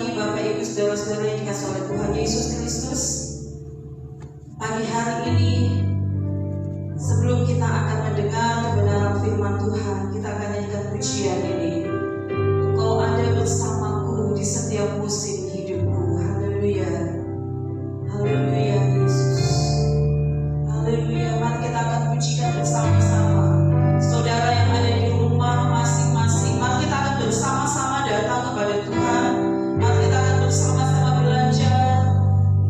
pagi Bapak Ibu saudara-saudara yang dikasihi oleh Tuhan Yesus Kristus. Pagi hari ini sebelum kita akan mendengar kebenaran firman Tuhan, kita akan nyanyikan pujian ini. Engkau ada bersamaku di setiap musim hidupku. Haleluya. Haleluya Yesus. Haleluya. Mari kita akan pujikan bersama-sama. Saudara yang ada di rumah masing-masing, mari kita akan bersama-sama datang kepada Tuhan. Mari kita akan bersama-sama belajar,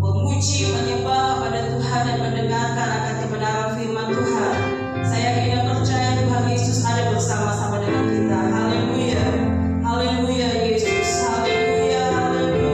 memuji, menyembah kepada Tuhan dan mendengarkan akan kebenaran firman Tuhan. Saya yakin dan percaya Tuhan Yesus ada bersama-sama dengan kita. Haleluya. Haleluya Yesus. Haleluya. Haleluya.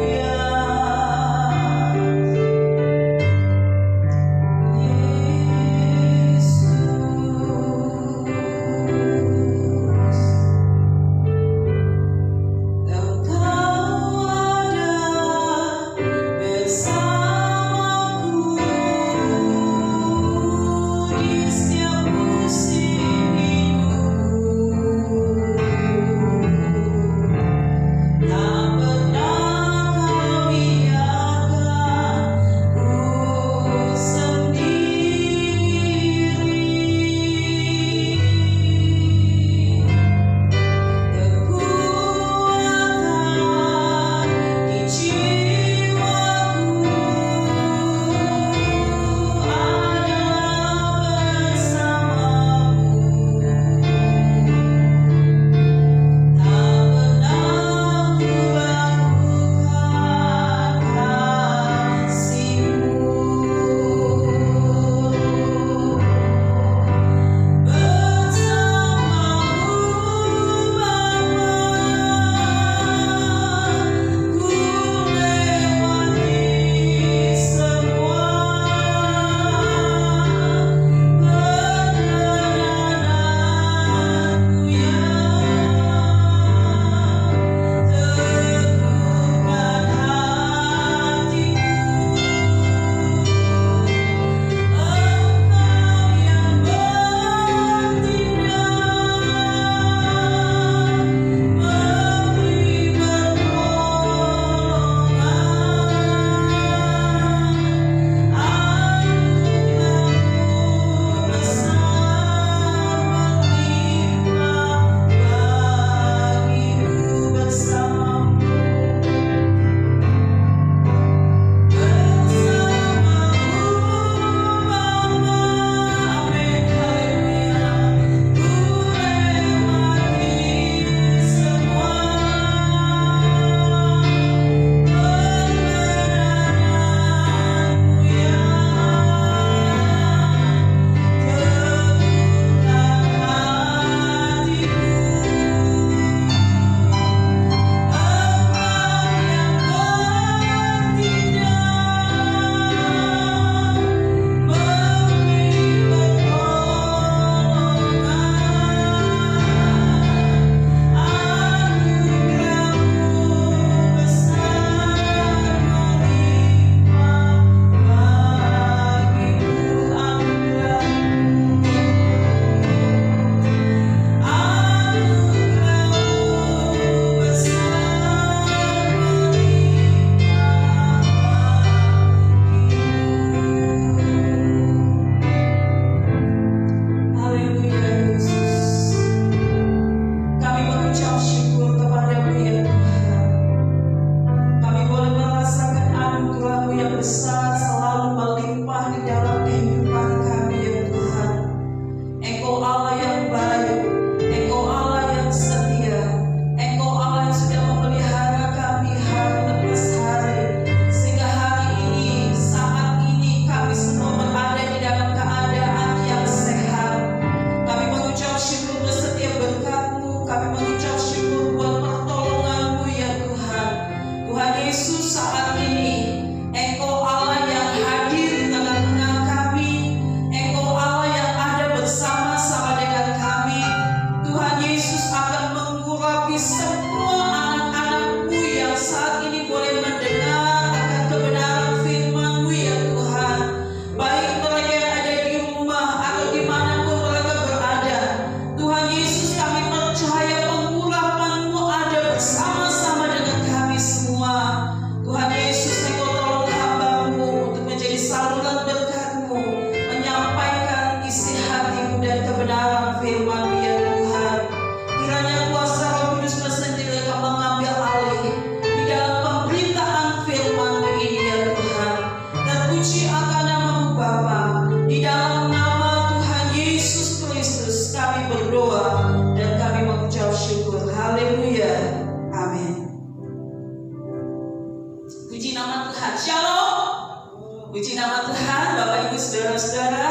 saudara-saudara,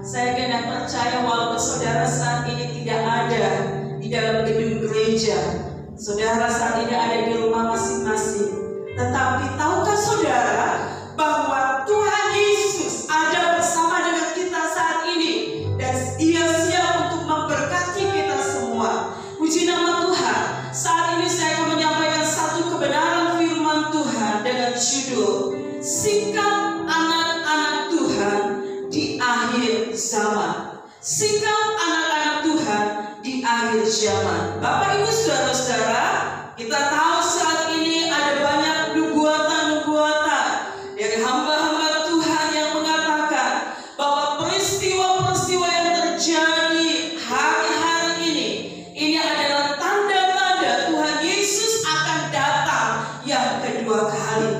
saya kena percaya walaupun saudara saat ini tidak ada di dalam gedung gereja, saudara saat ini ada di rumah masing-masing, tetapi tahukah saudara bahwa Tuhan Yesus ada bersama dengan kita saat ini dan Dia siap untuk memberkati kita semua. Puji nama Tuhan. Saat ini saya akan menyampaikan satu kebenaran firman Tuhan dengan judul Sikap Anak-anak Tuhan di Akhir Zaman. Sikap anak-anak Tuhan di akhir zaman. Bapak Ibu saudara-saudara, kita tahu saat ini ada banyak nubuatan-nubuatan dari hamba-hamba Tuhan yang mengatakan bahwa peristiwa-peristiwa yang terjadi hari-hari ini adalah tanda-tanda Tuhan Yesus akan datang yang kedua kali.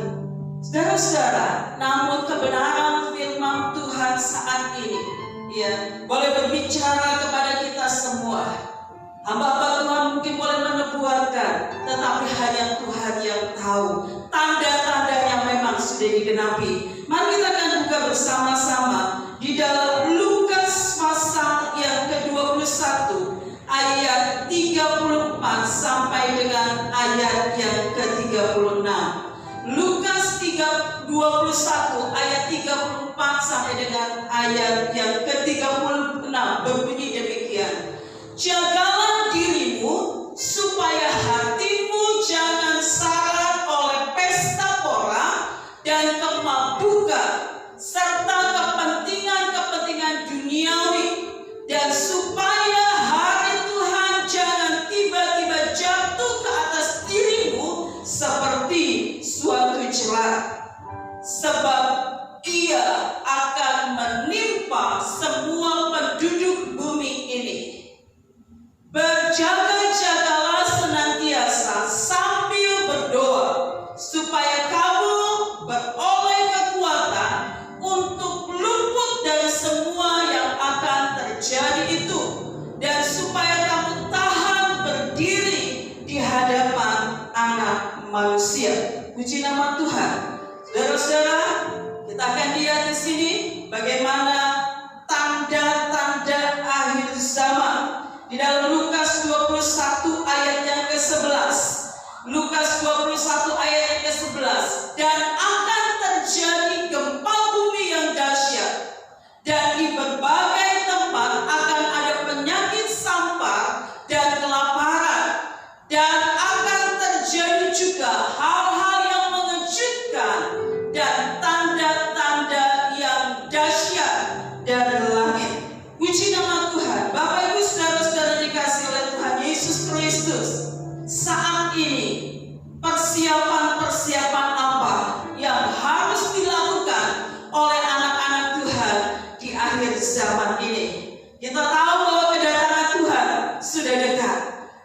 Saudara-saudara, namun kebenaran firman Tuhan saat ini boleh berbicara kepada kita semua. Hamba-hamba Tuhan mungkin boleh menubuatkan, tetapi hanya Tuhan yang tahu. Tanda-tanda yang memang sudah digenapi. Mari kita akan buka bersama-sama di dalam Lukas pasal yang ke-21 ayat 34 sampai dengan ayat yang ke-36. Lukas 21 ayat 34 sampai dengan ayat yang ke-36 berbunyi demikian. Jagalah dirimu supaya hatimu jangan syarat oleh pesta pora dan kemabukan serta kepentingan-kepentingan duniawi, dan supaya hari Tuhan jangan tiba-tiba jatuh ke atas dirimu seperti suatu jerat, sebab ia akan menimpa semua penduduk bumi ini. Berjaga-jagalah senantiasa sambil berdoa, supaya kamu beroleh kekuatan untuk luput dari semua yang akan terjadi itu, dan supaya kamu tahan berdiri di hadapan Anak Manusia. Puji nama Tuhan. Saudara-saudara, kita akan lihat di sini bagaimana tanda-tanda akhir zaman. Di dalam Lukas 21 ayat yang ke-11. Lukas 21 ayat yang ke-11. Dan akan terjadi gempa bumi yang dahsyat, dan di berbagai tempat akan ada penyakit sampar dan kelaparan, dan akan terjadi juga hal-hal yang mengejutkan dan tanda-tanda yang dahsyat dari langit. Puji nama Tuhan. Bapak Ibu saudara-saudara dikasihi oleh Tuhan Yesus Kristus, saat ini persiapan-persiapan apa yang harus dilakukan oleh anak-anak Tuhan di akhir zaman ini? Kita tahu bahwa kedatangan Tuhan sudah dekat.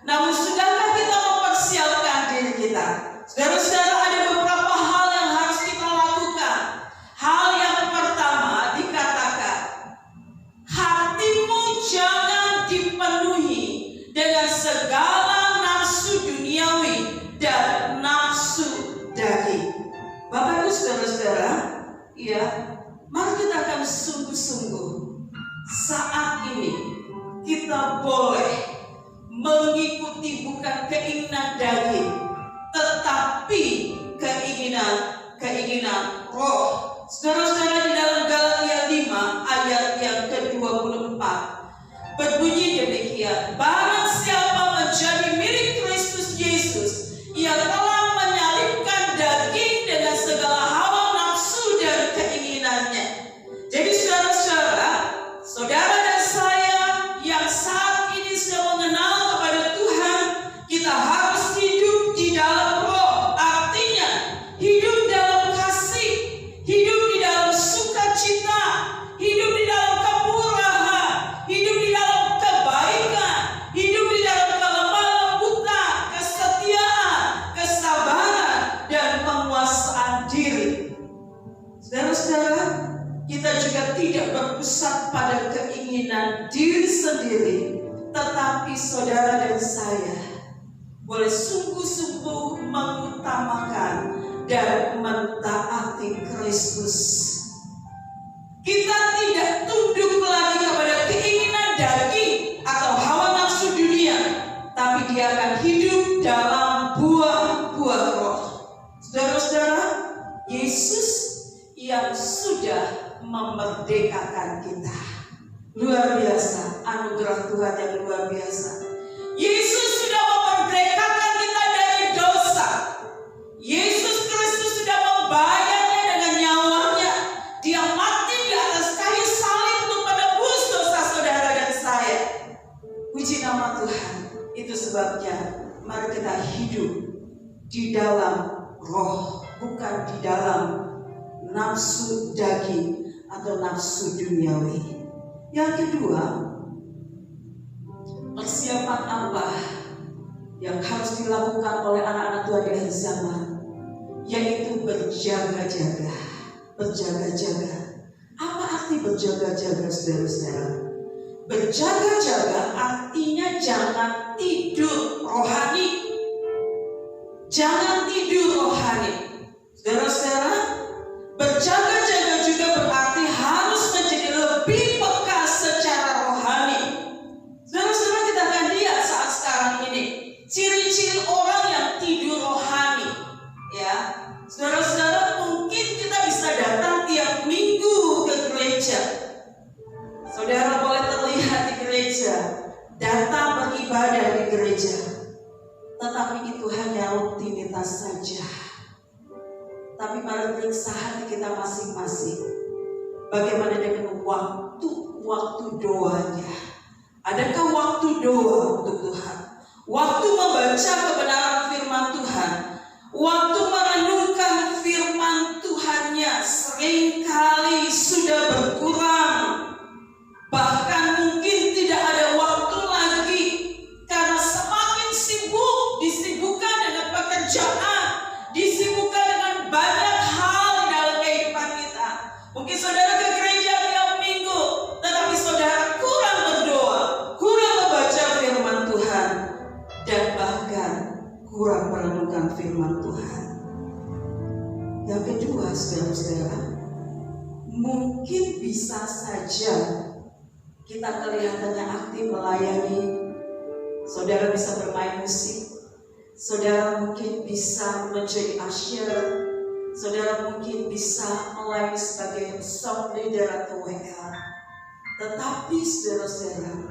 Namun sudahkah kita mempersiapkan diri kita? Saudara-saudara, ada beberapa hal yang harus kita lakukan. Hal yang pertama dikatakan, hatimu jangan dipenuhi dengan segala nafsu duniawi dan nafsu daging. Bapak Ibu saudara-saudara, mari kita akan sungguh-sungguh saat ini kita boleh mengikuti bukan keinginan daging, tetapi keinginan roh. Saudara-saudara, di dalam Galatia 5 ayat yang ke-24 berbunyi demikian. Barang siapa menjadi milik Kristus Yesus, ia telah menyalibkan daging dengan segala hawa nafsu dan keinginannya. Jadi saudara-saudara, saudara dan saya yang saat ini sudah mengenal kepada Tuhan, kita harus hidup di dalam roh. Artinya hidup dalam kasih, hidup di dalam sukacita, hidup di dalam kemurahan, hidup di dalam kebaikan, hidup di dalam kelemah lembutan, kesetiaan, kesabaran, dan penguasaan diri. Saudara-saudara, kita juga tidak berpusat pada keinginan diri sendiri, tetapi saudara dan saya boleh sungguh-sungguh mengutamakan dan mentaati Kristus. Kita tidak buah-buah roh. Saudara-saudara, Yesus yang sudah memerdekakan kita. Luar biasa, anugerah Tuhan yang luar biasa. Yesus sudah memerdekakan kita dari dosa. Yesus Kristus sudah membayarnya dengan nyawanya. Dia mati di atas kayu salib untuk menebus dosa saudara dan saya. Puji nama Tuhan. Itu sebabnya mari kita hidup di dalam roh, bukan di dalam nafsu daging atau nafsu duniawi. Yang kedua, persiapan apa yang harus dilakukan oleh anak-anak Tuhan di akhir zaman? Yaitu berjaga-jaga. Berjaga-jaga. Apa arti berjaga-jaga, saudara-saudara? Berjaga-jaga artinya jangan tidur rohani. Jangan tidur rohani. Saudara-saudara, berjaga-jaga juga berarti harus menjadi lebih peka secara rohani. Saudara-saudara, kita akan lihat saat sekarang ini ciri-ciri orang yang tidur rohani. Ya, saudara-saudara, mungkin kita bisa datang tiap minggu ke gereja. Saudara boleh terlihat di gereja, datang beribadah di gereja, tetapi itu hanya rutinitas saja. Tapi mari periksa hati kita masing-masing. Bagaimana dengan waktu doanya? Adakah waktu doa untuk Tuhan? Waktu membaca kebenaran firman Tuhan, waktu merenungkan firman Tuhannya seringkali sudah berkurang. Bahkan mungkin tidak ada waktu lagi karena semakin sibuk, disibukkan dengan pekerjaan, disibukkan dengan banyak hal di dalam kehidupan kita. Mungkin saudara ke gereja tiap minggu, tetapi saudara kurang berdoa, kurang membaca firman Tuhan, dan bahkan kurang merenungkan firman Tuhan. Yang kedua, saudara-saudara, mungkin bisa saja kita kelihatannya aktif melayani. Saudara bisa bermain musik, saudara mungkin bisa menjadi usher, saudara mungkin bisa melayani sebagai song leader atau WL. Tetapi saudara-saudara,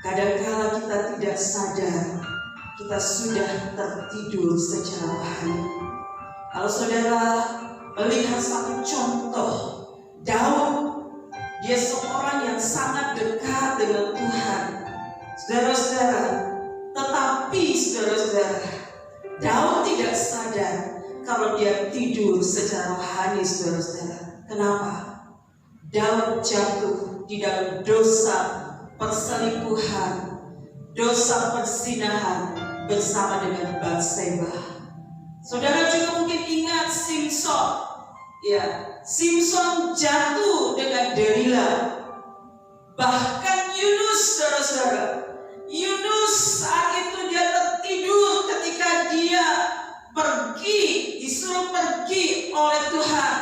kadang-kala kita tidak sadar kita sudah tertidur secara rohani. Kalau saudara melihat satu contoh, Daud, dia seorang yang sangat dekat dengan Tuhan. Saudara-saudara, tetapi saudara-saudara, Daud tidak sadar kalau dia tidur secara rohani, saudara-saudara. Kenapa? Daud jatuh di dalam dosa perselingkuhan, dosa perzinahan bersama dengan Batseba. Saudara juga mungkin ingat Simson. Ya, Simson jatuh dengan Delila. Bahkan Yunus, saudara-saudara, Yunus saat itu dia tertidur ketika dia disuruh pergi oleh Tuhan,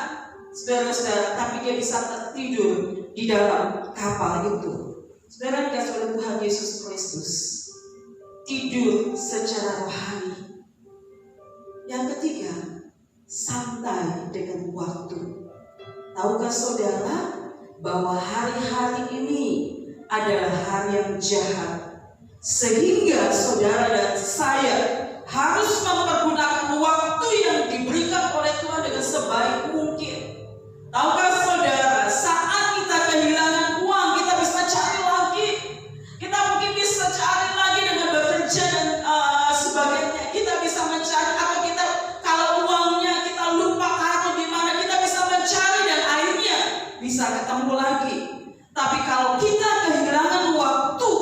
saudara-saudara, tapi dia bisa tertidur di dalam kapal itu. Saudara dikasih oleh Tuhan Yesus Kristus, tidur secara rohani. Yang ketiga, santai dengan waktu. Tahukah saudara bahwa hari-hari ini adalah hari yang jahat, sehingga saudara dan saya harus mempergunakan waktu yang diberikan oleh Tuhan dengan sebaik mungkin. Tahukah saudara, saat kita kehilangan uang, kita bisa cari lagi. Kita mungkin bisa cari lagi dengan bekerja dan sebagainya. Kita bisa mencari, atau kita kalau uangnya kita lupa taruh di mana, kita bisa mencari dan akhirnya bisa ketemu lagi. Tapi kalau kita kehilangan waktu,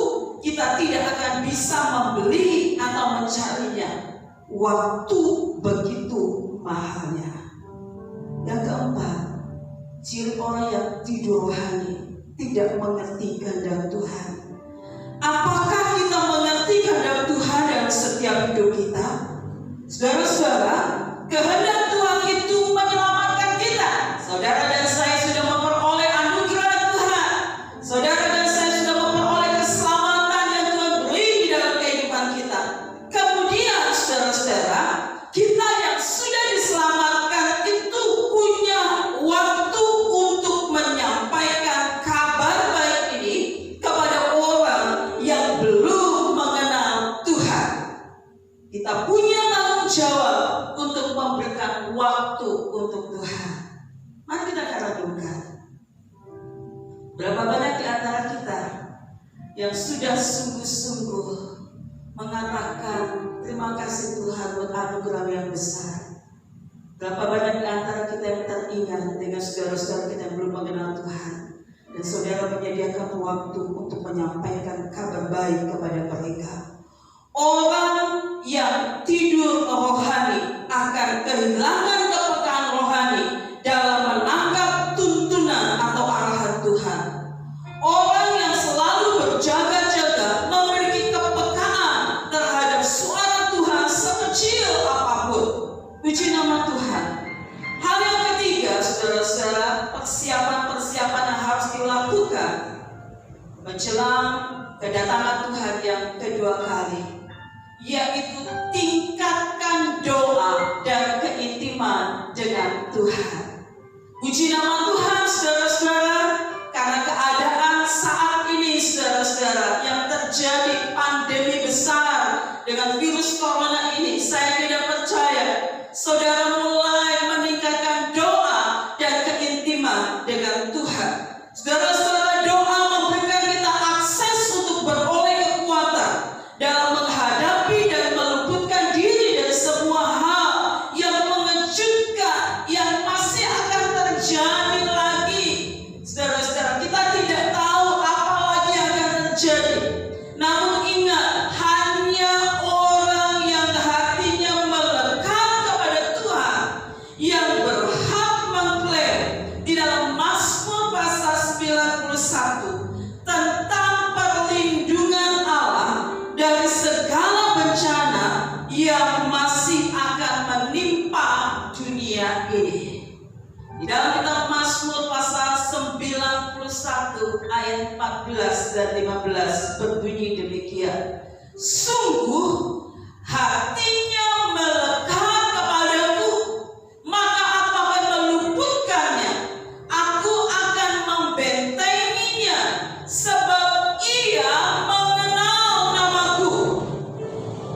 kita tidak akan bisa membeli atau mencarinya. Waktu begitu mahalnya. Yang keempat, ciri orang yang tidur rohani, tidak mengerti kehendak Tuhan. Apakah kita mengerti kehendak Tuhan dalam setiap hidup kita? Saudara-saudara, kehendak Tuhan itu menyelamatkan kita. Saudara dan saya sudah memperoleh anugerah Tuhan. Saudara dan saya sudah memperoleh keselamatan yang Tuhan beri di dalam kehidupan kita. Kemudian saudara-saudara, jawab untuk memberikan waktu untuk Tuhan. Mari kita renungkan. Berapa banyak di antara kita yang sudah sungguh-sungguh mengatakan terima kasih Tuhan buat anugerah yang besar. Berapa banyak di antara kita yang teringat dengan saudara-saudara kita yang belum mengenal Tuhan, dan saudara menyediakan waktu untuk menyampaikan kabar baik kepada mereka. Orang yang tidur rohani akan kehilangan kepekaan rohani dalam menangkap tuntunan atau arahan Tuhan. Orang yang selalu berjaga-jaga memiliki kepekaan terhadap suara Tuhan sekecil apapun. Puji nama Tuhan. Hal yang ketiga, saudara-saudara, persiapan-persiapan yang harus dilakukan menjelang kedatangan Tuhan yang kedua kali, yaitu tingkatkan doa dan keintiman dengan Tuhan. Puji nama Tuhan, saudara-saudara, karena keadaan saat ini, saudara-saudara, yang terjadi pandemi besar dengan virus corona ini, saya tidak percaya saudara mulai meningkatkan doa dan keintiman dengan Tuhan. Saudara-saudara, doa memberikan kita akses untuk beroleh kekuatan dalam menghadapi dan meluputkan diri dari semua hal yang mengejutkan yang masih akan terjadi lagi. Saudara-saudara, kita tidak tahu apa lagi yang akan terjadi. Namun ingat, hanya orang yang hatinya melekat kepada Tuhan yang berhak mengklaim di dalam Mazmur pasal 91 tentang perlindungan Allah dari segala bencana yang masih akan menimpa dunia ini. Di dalam kitab Mazmur pasal 91 ayat 14 dan 15 berbunyi demikian. Sungguh hatinya melekat kepadaku, maka aku akan meluputkannya. Aku akan membentenginya, sebab ia mengenal namaku.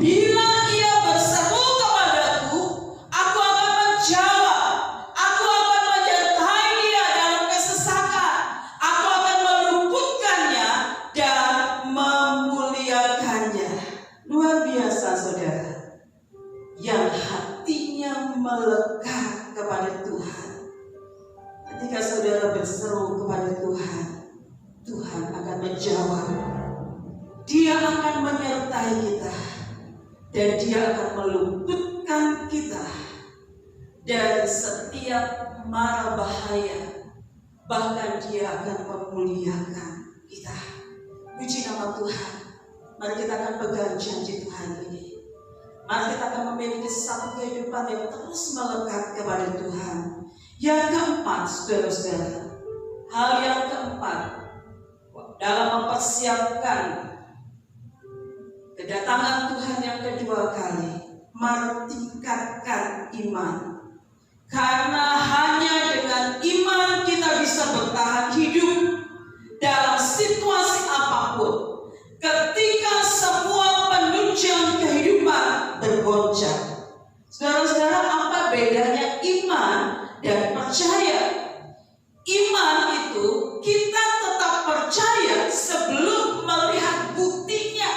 Bila ia berseru kepadaku, aku akan menjawab. Aku akan menyertai dia dalam kesesakan. Aku akan meluputkannya dan memuliakannya. Luar biasa, saudara, yang hatinya melekat kepada Tuhan. Ketika saudara berseru kepada Tuhan, Tuhan akan menjawab. Dia akan menyertai kita, dan dia akan meluputkan kita dari setiap mara bahaya. Bahkan dia akan memuliakan kita. Puji nama Tuhan. Mari kita akan pegang janji Tuhan ini. Mari kita akan memiliki satu kehidupan yang terus melekat kepada Tuhan. Yang keempat, saudara-saudara, hal yang keempat dalam mempersiapkan kedatangan Tuhan yang kedua kali, mari tingkatkan iman. Karena hanya dengan iman kita bisa bertahan hidup dalam situasi apapun. Ketika semua penunjang kehidupan bergoncang. Saudara-saudara, apa bedanya iman dan percaya? Iman itu kita tetap percaya sebelum melihat buktinya.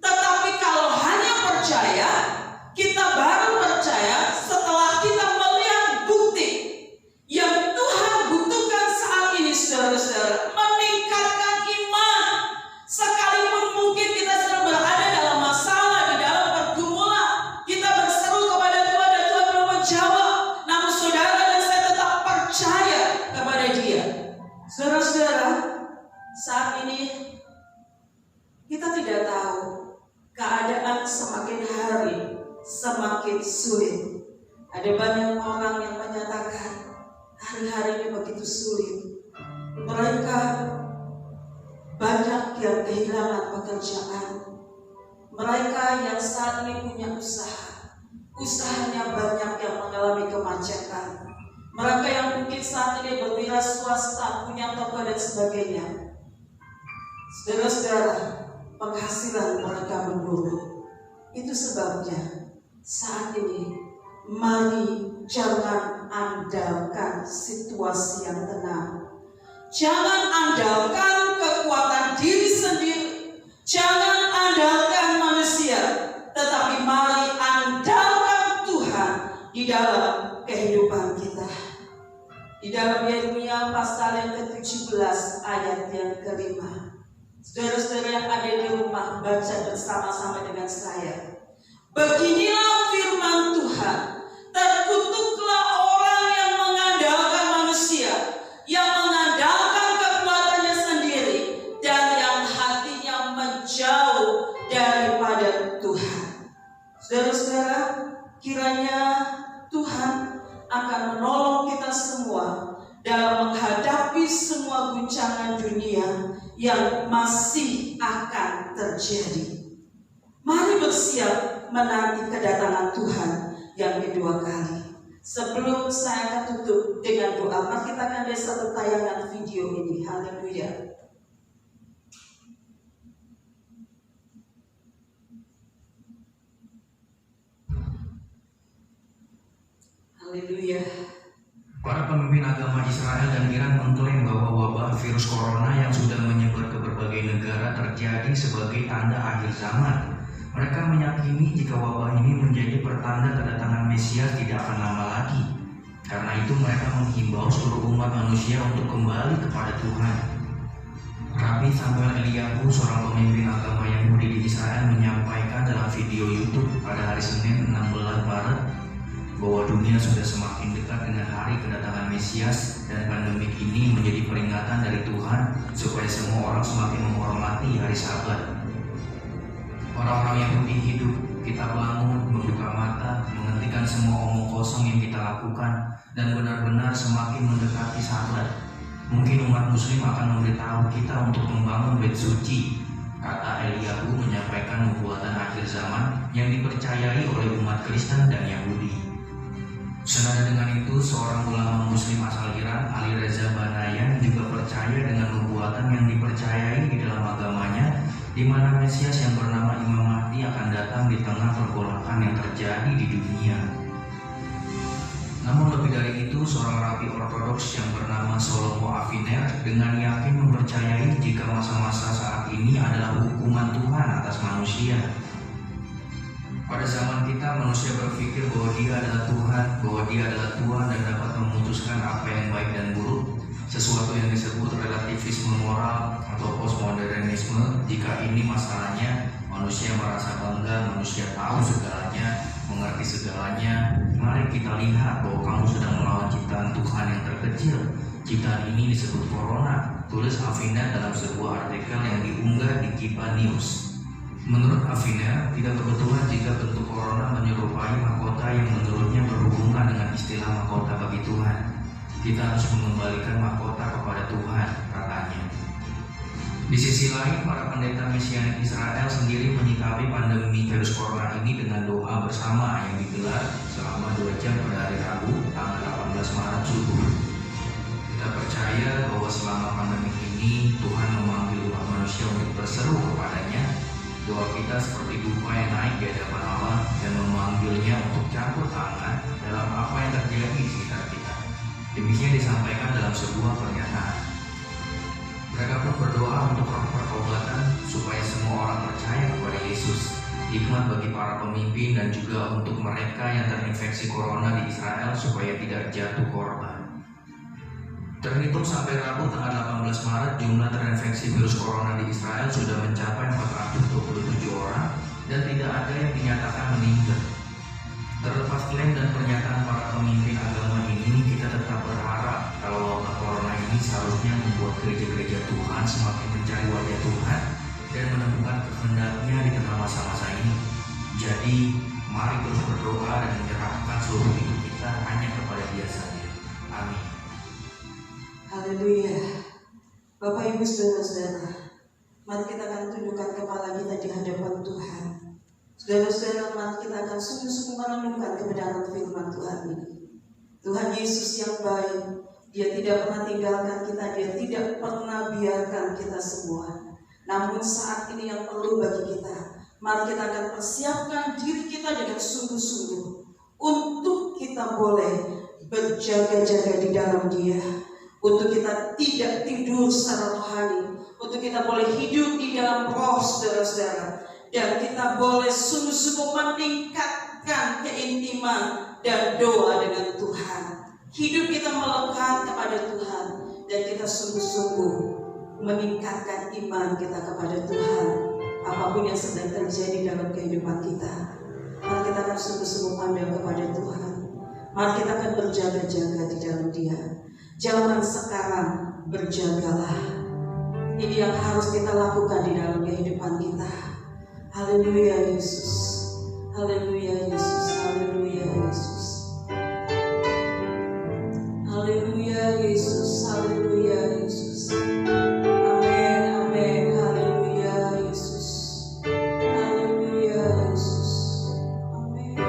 Tetapi kalau hanya percaya, kita baru percaya setelah kita melihat bukti. Yang Tuhan butuhkan saat ini, saudara-saudara, meningkatkan iman. Sekalipun mungkin kita sedang berada dalam masalah, di dalam pergumulan, kita berseru kepada Tuhan dan Tuhan belum menjawab. Namun saudara dan saya tetap percaya kepada Dia. Saudara-saudara, saat ini kita tidak tahu, keadaan semakin hari semakin sulit. Ada banyak orang yang menyatakan hari-hari ini begitu sulit. Mereka banyak yang kehilangan pekerjaan. Mereka yang saat ini punya usaha, usahanya banyak yang mengalami kemacetan. Mereka yang mungkin saat ini berwira swasta, punya toko dan sebagainya. Saudara-saudara, penghasilan mereka menurun. Itu sebabnya saat ini mari jangan andalkan situasi yang tenang. Jangan andalkan kekuatan diri sendiri. Jangan andalkan manusia. Tetapi mari andalkan Tuhan di dalam kehidupan kita. Di dalam Yeremia pasal yang ke-17 ayat yang ke-5. Saudara-saudara yang ada di rumah, baca bersama-sama dengan saya. Beginilah firman Tuhan. Terkutuklah orang yang mengandalkan manusia, yang mengandalkan kekuatannya sendiri, dan yang hatinya menjauh daripada Tuhan. Saudara-saudara, kiranya Tuhan akan menolong kita semua dalam menghadapi semua guncangan dunia yang masih akan terjadi. Mari bersiap menanti kedatangan Tuhan yang kedua kali. Sebelum saya akan tutup dengan doa, mari kita akan lihat satu tayangan video ini. Haleluya. Haleluya. Para pemimpin agama Israel dan Iran mengklaim bahwa wabah virus corona yang sudah menyebar ke berbagai negara terjadi sebagai tanda akhir zaman. Mereka meyakini jika wabah ini menjadi pertanda kedatangan Mesias tidak akan lama lagi. Karena itu mereka menghimbau seluruh umat manusia untuk kembali kepada Tuhan. Rabbi Samuel Eliyahu, seorang pemimpin agama Yahudi di Israel, menyampaikan dalam video YouTube pada hari Senin 16 Maret bahwa dunia sudah semakin dekat dengan hari kedatangan Mesias dan pandemik ini menjadi peringatan dari Tuhan supaya semua orang semakin menghormati hari Sabat. Orang-orang Yahudi hidup, kita bangun, membuka mata, menghentikan semua omong kosong yang kita lakukan dan benar-benar semakin mendekati Sabat. Mungkin umat Muslim akan memberitahu kita untuk membangun bait suci, kata Eliyahu menyampaikan nubuatan akhir zaman yang dipercayai oleh umat Kristen dan Yahudi. Senada dengan itu, seorang ulama Muslim asal Iran, Ali Reza Banayan, juga percaya dengan nubuatan yang dipercayai di dalam agamanya, di mana Mesias yang bernama Imam Mahdi akan datang di tengah pergolakan yang terjadi di dunia. Namun lebih dari itu, seorang rabi ortodoks yang bernama Shlomo Aviner dengan yakin mempercayai jika masa-masa saat ini adalah hukuman Tuhan atas manusia. Pada zaman kita, manusia berpikir bahwa dia adalah Tuhan, bahwa dia adalah Tuhan dan dapat memutuskan apa yang baik dan buruk, sesuatu yang disebut relativisme moral atau postmodernisme. Jika ini masalahnya, manusia merasa bangga, manusia tahu segalanya, mengerti segalanya. Mari kita lihat bahwa kamu sedang melawan ciptaan Tuhan yang terkecil. Ciptaan ini disebut corona, tulis Aviner dalam sebuah artikel yang diunggah di Kipa News. Menurut Aviner, tidak kebetulan jika bentuk corona menyerupai mahkota yang menurutnya berhubungan dengan istilah mahkota bagi Tuhan. Kita harus mengembalikan mahkota kepada Tuhan, katanya. Di sisi lain, para pendeta Mesianik Israel sendiri menyikapi pandemi virus corona ini dengan doa bersama yang digelar selama 2 jam pada hari Rabu, tanggal 18 Maret subuh. Kita percaya bahwa selama pandemi ini, Tuhan memanggil umat manusia untuk berseru kepadanya. Doa kita seperti dupa yang naik di hadapan Allah dan memanggilnya untuk campur tangan dalam apa yang terjadi di sekitar kita. Demikian disampaikan dalam sebuah pernyataan. Mereka pun berdoa untuk pertobatan supaya semua orang percaya kepada Yesus. Hikmat bagi para pemimpin dan juga untuk mereka yang terinfeksi corona di Israel supaya tidak jatuh korban. Terhitung sampai Rabu tanggal 18 Maret, jumlah terinfeksi virus corona di Israel sudah mencapai 427 orang dan tidak ada yang dinyatakan meninggal. Terlepas klaim dan pernyataan para pemimpin agama ini, kita tetap berharap kalau wabah corona ini seharusnya membuat gereja-gereja Tuhan semakin mencari wajah Tuhan dan menemukan kehendaknya di tengah masa-masa ini. Jadi, mari terus berdoa dan menyerahkan seluruh hidup kita hanya kepada Dia saja. Amin. Haleluya. Bapak Ibu saudara-saudara, mari kita akan tundukkan kepala kita di hadapan Tuhan. Saudara-saudara, mari kita akan sungguh-sungguh merenungkan kebenaran firman Tuhan ini. Tuhan Yesus yang baik, Dia tidak pernah tinggalkan kita, Dia tidak pernah biarkan kita semua. Namun saat ini yang perlu bagi kita, Mari kita akan persiapkan diri kita dengan sungguh-sungguh untuk kita boleh berjaga-jaga di dalam Dia, untuk kita tidak tidur secara rohani, untuk kita boleh hidup di dalam roh, saudara-saudara, dan kita boleh sungguh-sungguh meningkatkan keintiman dan doa dengan Tuhan. Hidup kita melekat kepada Tuhan, dan kita sungguh-sungguh meningkatkan iman kita kepada Tuhan. Apapun yang sedang terjadi dalam kehidupan kita, mari kita akan sungguh-sungguh pandang kepada Tuhan. Mari kita akan berjaga-jaga di dalam Dia. Zaman sekarang berjagalah. Ini yang harus kita lakukan di dalam kehidupan kita. Haleluya Yesus, haleluya Yesus, haleluya Yesus, haleluya Yesus, haleluya Yesus. Amin, amin, haleluya Yesus, haleluya Yesus, amin.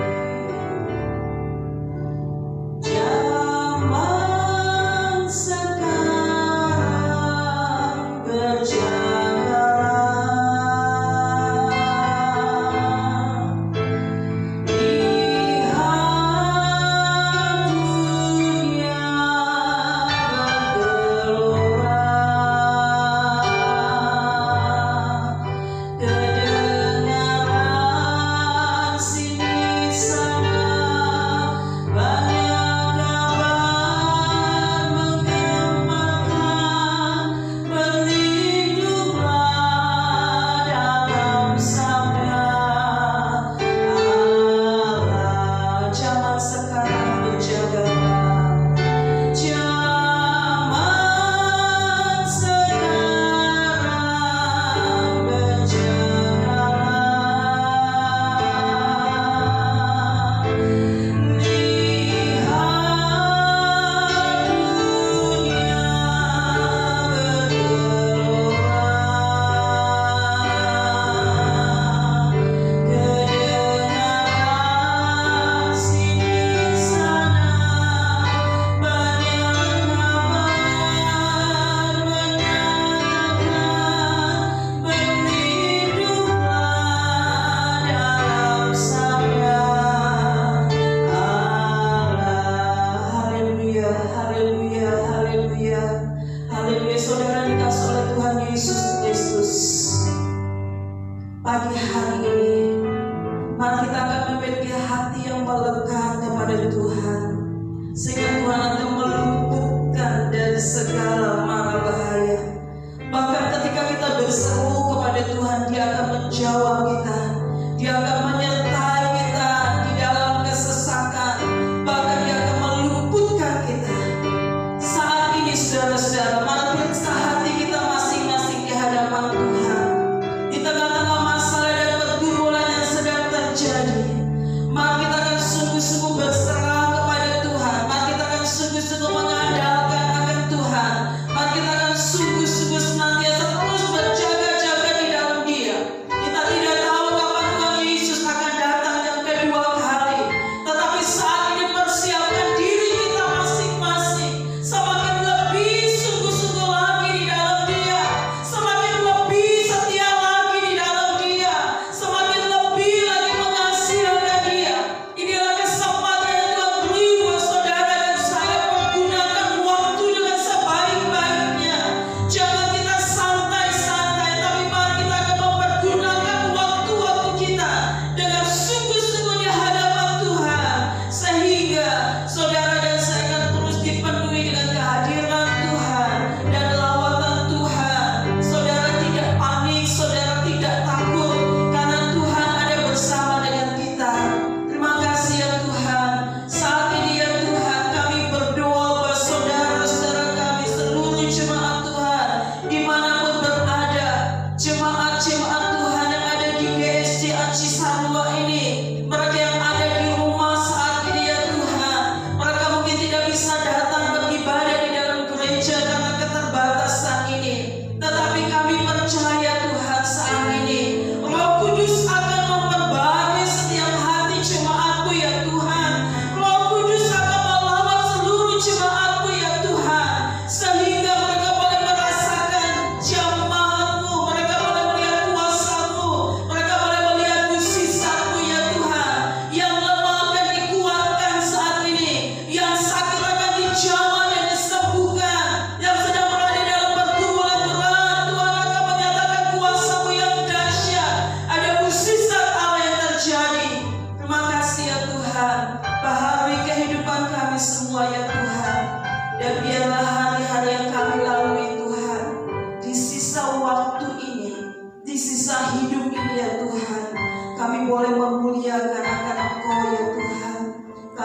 Zaman sekarang berjagalah. Pagi hari ini, mari kita akan memiliki hati yang melekat kepada Tuhan, sehingga Tuhan akan meluputkan dari segala mara bahaya. Bahkan ketika kita berseru kepada Tuhan, Dia akan menjawab kita, Dia akan menyertai kita di dalam kesesakan, bahkan Dia akan meluputkan kita. Saat ini saudara-saudara, mari periksa hati kita masing-masing di hadapan Tuhan. Di tengah-tengah masalah dan pergumulan yang sedang terjadi, mari kita akan sungguh-sungguh berserah kepada Tuhan. Mari kita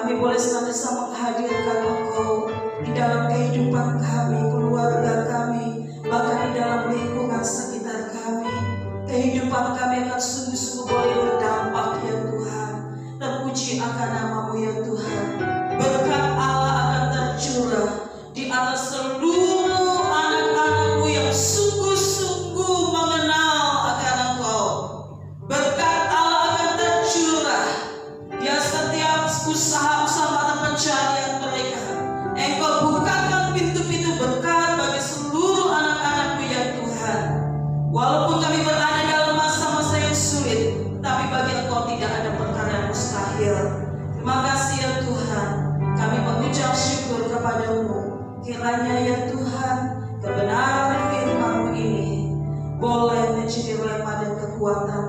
Kami boleh senantiasa menghadirkan Engkau di dalam kehidupan kami, keluarga kami, bahkan di dalam lingkungan sekitar kami. Kehidupan kami akan sungguh-sungguh boleh berdampak ya Tuhan. Terpuji akan nama-Mu ya Tuhan. Berkat Allah akan tercurah di atas seluruh anak-anak-Mu yang sungguh-sungguh mengenal akan Engkau. Berkat Allah akan tercurah di setiap usaha-usaha mata pencarian mereka. Engkau bukakan pintu-pintu berkat bagi seluruh anak-anak-Mu ya Tuhan. Walaupun kami berada dalam masa-masa yang sulit, tapi bagi Engkau tidak ada perkara yang mustahil. Terima kasih ya Tuhan. Kami mengucap syukur kepada-Mu. Kiranya ya Tuhan, kebenaran firman-Mu ini boleh menjadi rema dan kekuatan